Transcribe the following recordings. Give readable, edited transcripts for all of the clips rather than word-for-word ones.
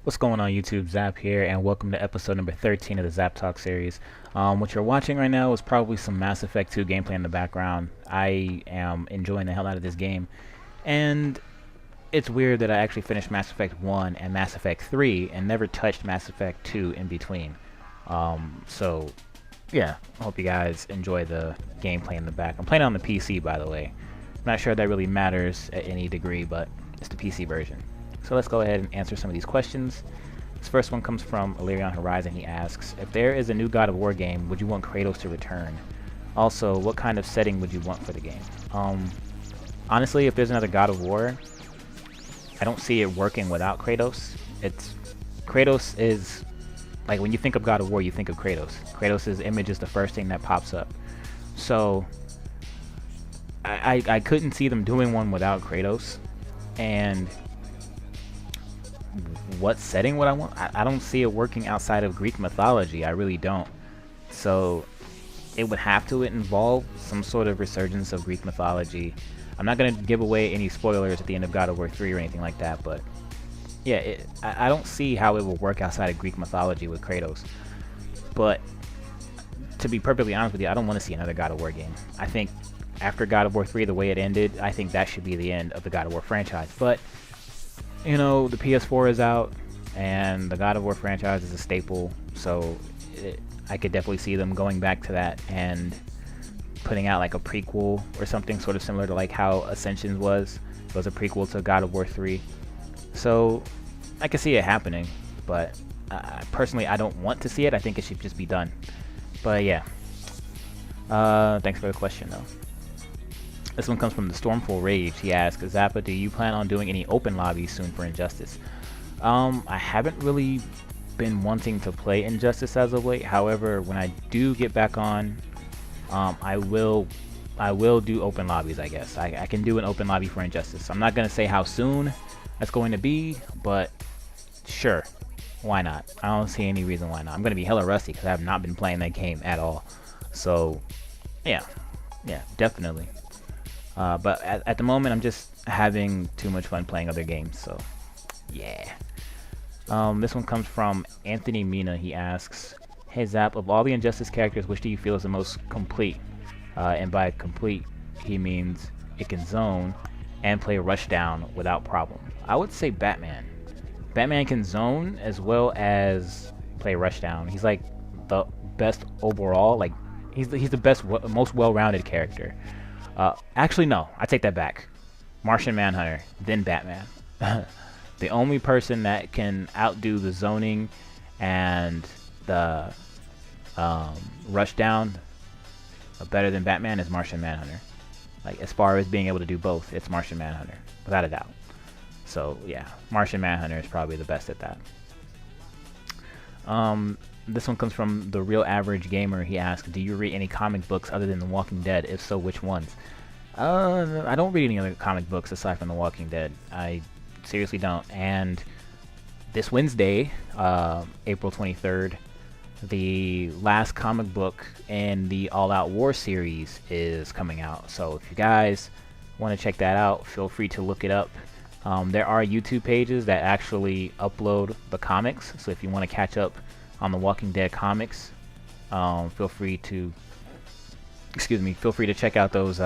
What's going on YouTube? Zapp here, and welcome to episode number 13 of the Zapp Talk series. What you're watching right now is probably some Mass Effect 2 gameplay in the background. I am enjoying the hell out of this game, and it's weird that I actually finished Mass Effect 1 and Mass Effect 3 and never touched Mass Effect 2 in between. So, yeah, I hope you guys enjoy the gameplay in the back. I'm playing on the PC, by the way. I'm not sure that really matters at any degree, but it's the PC version. So let's go ahead and answer some of these questions. This first one comes from Illyrian Horizon. He asks, if there is a new God of War game, would you want Kratos to return? Also, what kind of setting would you want for the game? Honestly, if there's another God of War, I don't see it working without Kratos. Kratos is, like, when you think of God of War, you think of Kratos. Kratos' image is the first thing that pops up. So, I couldn't see them doing one without Kratos. And what setting would I want? I don't see it working outside of Greek mythology. I really don't. So it would have to involve some sort of resurgence of Greek mythology. I'm not going to give away any spoilers at the end of God of War 3 or anything like that, but yeah, I don't see how it will work outside of Greek mythology with Kratos. But to be perfectly honest with you, I don't want to see another God of War game. I think after God of War 3, the way it ended, I think that should be the end of the God of War franchise. But you know, the PS4 is out, and the God of War franchise is a staple, so I could definitely see them going back to that and putting out like a prequel or something sort of similar to like how Ascension was. It was a prequel to God of War 3. So I could see it happening, but personally I don't want to see it. I think it should just be done. But yeah, thanks for the question though. This one comes from the Stormful Rage. He asks, Zappa, do you plan on doing any open lobbies soon for Injustice? I haven't really been wanting to play Injustice as of late. However, when I do get back on, I will do open lobbies, I guess. I can do an open lobby for Injustice. I'm not going to say how soon that's going to be, but sure. Why not? I don't see any reason why not. I'm going to be hella rusty because I have not been playing that game at all. So, yeah, definitely. But at the moment, I'm just having too much fun playing other games, so yeah. This one comes from Anthony Mina. He asks, hey Zapp, of all the Injustice characters, which do you feel is the most complete? And by complete, he means it can zone and play rushdown without problem. I would say Batman. Batman can zone as well as play rushdown. He's like the best overall. Like he's the best, most well-rounded character. Actually, no. I take that back. Martian Manhunter, then Batman. The only person that can outdo the zoning and the rushdown better than Batman is Martian Manhunter. Like, as far as being able to do both, it's Martian Manhunter, without a doubt. So, yeah, Martian Manhunter is probably the best at that. This one comes from the Real Average Gamer. He asks, do you read any comic books other than The Walking Dead? If so, which ones? I don't read any other comic books aside from The Walking Dead. I seriously don't. And this Wednesday, April 23rd, the last comic book in the All Out War series is coming out. So if you guys want to check that out, feel free to look it up. There are YouTube pages that actually upload the comics. So if you want to catch up on the Walking Dead comics, feel free to check out those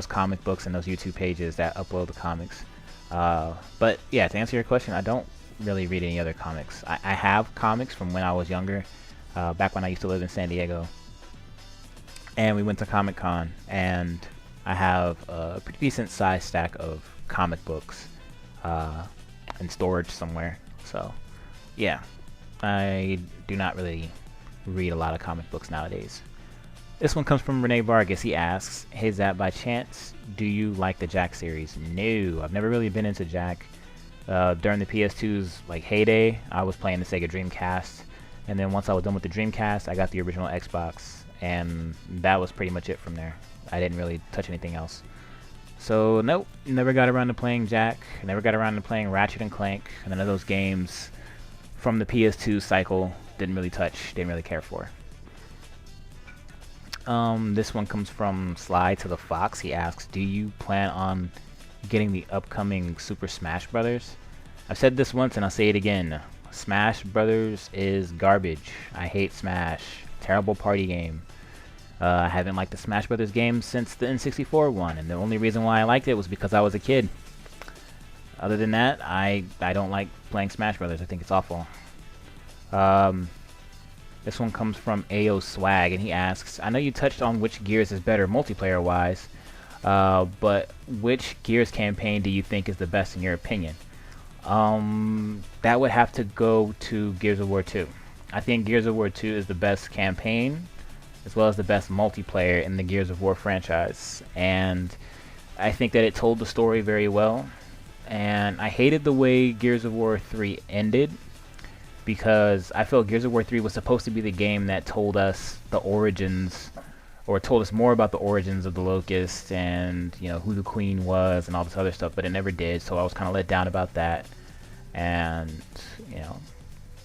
comic books and those YouTube pages that upload the comics. But yeah, to answer your question, I don't really read any other comics. I have comics from when I was younger, back when I used to live in San Diego, and we went to Comic-Con, and I have a pretty decent sized stack of comic books in storage somewhere. So yeah, I do not really read a lot of comic books nowadays. This one comes from Renee Vargas. He asks, hey Zapp, by chance, do you like the Jack series? No, I've never really been into Jack. During the PS2's like heyday, I was playing the Sega Dreamcast, and then once I was done with the Dreamcast, I got the original Xbox, and that was pretty much it from there. I didn't really touch anything else. So nope, never got around to playing Jack, never got around to playing Ratchet and Clank, and none of those games from the PS2 cycle didn't really touch, didn't really care for. This one comes from Sly to the Fox. He asks, do you plan on getting the upcoming Super Smash Brothers? I've said this once and I'll say it again. Smash Brothers is garbage. I hate Smash. Terrible party game. I haven't liked the Smash Brothers game since the N64 one, and the only reason why I liked it was because I was a kid. Other than that, I don't like playing Smash Brothers. I think it's awful. This one comes from AO Swag, and he asks, I know you touched on which Gears is better multiplayer-wise, but which Gears campaign do you think is the best in your opinion? That would have to go to Gears of War 2. I think Gears of War 2 is the best campaign, as well as the best multiplayer in the Gears of War franchise. And I think that it told the story very well. And I hated the way Gears of War 3 ended, because I felt Gears of War 3 was supposed to be the game that told us the origins, or told us more about the origins of the Locust and, you know, who the Queen was and all this other stuff, but it never did, so I was kind of let down about that. And, you know,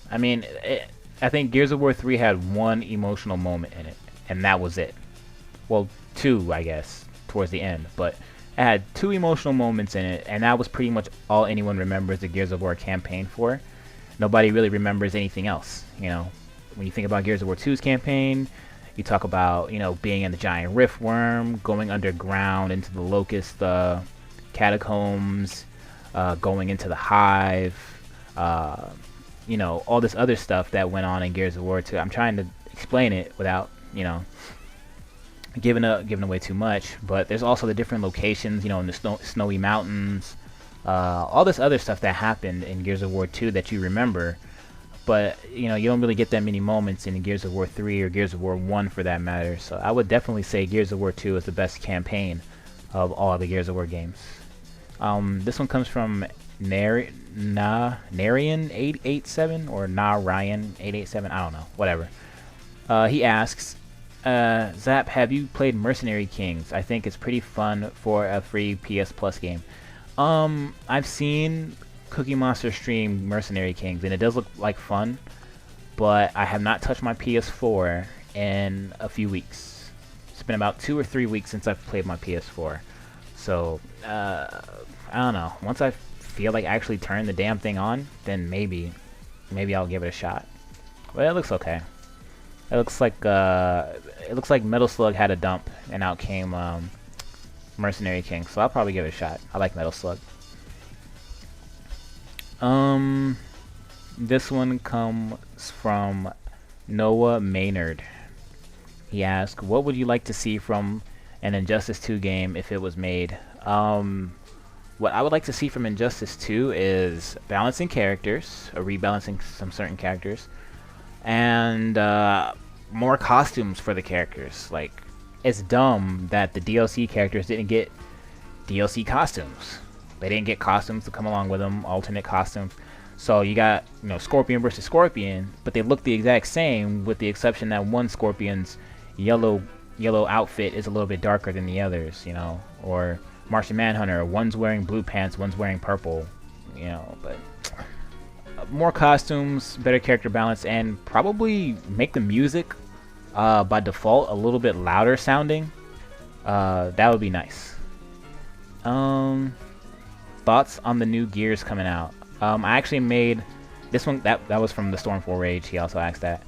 I mean, I think Gears of War 3 had one emotional moment in it, and that was it. Well, two, I guess, towards the end, but it had two emotional moments in it, and that was pretty much all anyone remembers the Gears of War campaign for. Nobody really remembers anything else, you know. When you think about Gears of War 2's campaign, you talk about, you know, being in the giant rift worm, going underground into the Locust catacombs, going into the Hive, you know, all this other stuff that went on in Gears of War 2. I'm trying to explain it without, you know, giving away too much, but there's also the different locations, you know, in the snowy mountains, all this other stuff that happened in Gears of War 2 that you remember, but, you know, you don't really get that many moments in Gears of War 3 or Gears of War 1 for that matter, so I would definitely say Gears of War 2 is the best campaign of all the Gears of War games. This one comes from Narian887 or Narayan887, I don't know, whatever. He asks, Zapp, have you played Mercenary Kings? I think it's pretty fun for a free PS Plus game. I've seen Cookie Monster stream Mercenary Kings, and it does look like fun, but I have not touched my PS4 in a few weeks. It's been about 2 or 3 weeks since I've played my PS4. So, I don't know. Once I feel like actually turn the damn thing on, then maybe I'll give it a shot. But it looks okay. It looks like Metal Slug had a dump, and out came Mercenary King. So I'll probably give it a shot. I like Metal Slug. This one comes from Noah Maynard. He asked, what would you like to see from an Injustice 2 game if it was made? What I would like to see from Injustice 2 is balancing characters, or rebalancing some certain characters, and more costumes for the characters. Like, it's dumb that the DLC characters didn't get DLC costumes. They didn't get costumes to come along with them, alternate costumes. So you got, you know, Scorpion versus Scorpion, but they look the exact same, with the exception that one Scorpion's yellow outfit is a little bit darker than the others, you know, or Martian Manhunter, one's wearing blue pants, one's wearing purple, you know. But more costumes, better character balance, and probably make the music by default a little bit louder sounding. That would be nice. Thoughts on the new Gears coming out? I actually made this one, that was from the Stormfall Rage. He also asked that.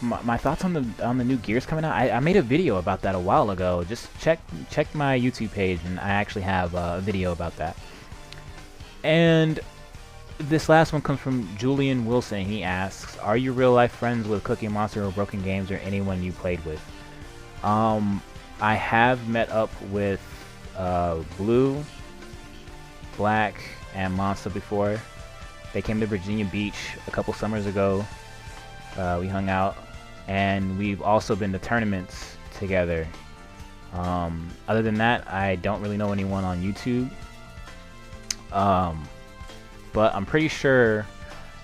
My thoughts on the new Gears coming out. I made a video about that a while ago. Just check my YouTube page, and I actually have a video about that. And this last one comes from Julian Wilson. He asks, are you real life friends with Cookie Monster or Broken Games or anyone you played with? I have met up with Blue, Black, and Monster before. They came to Virginia Beach a couple summers ago. We hung out, and we've also been to tournaments together. Other than that, I don't really know anyone on YouTube. But I'm pretty sure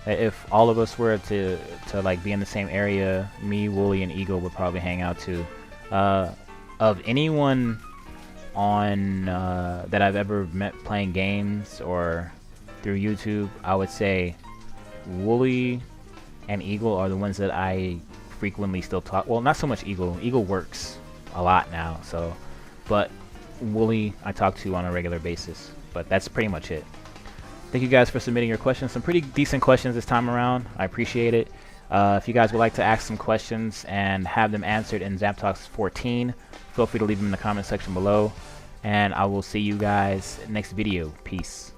that if all of us were to like be in the same area, me, Wooly, and Eagle would probably hang out too. Of anyone on that I've ever met playing games or through YouTube, I would say Wooly and Eagle are the ones that I frequently still talk. Well, not so much Eagle. Eagle works a lot now, so. But Wooly I talk to on a regular basis. But that's pretty much it. Thank you guys for submitting your questions. Some pretty decent questions this time around. I appreciate it. If you guys would like to ask some questions and have them answered in Zapp Talks 14, feel free to leave them in the comment section below. And I will see you guys next video. Peace.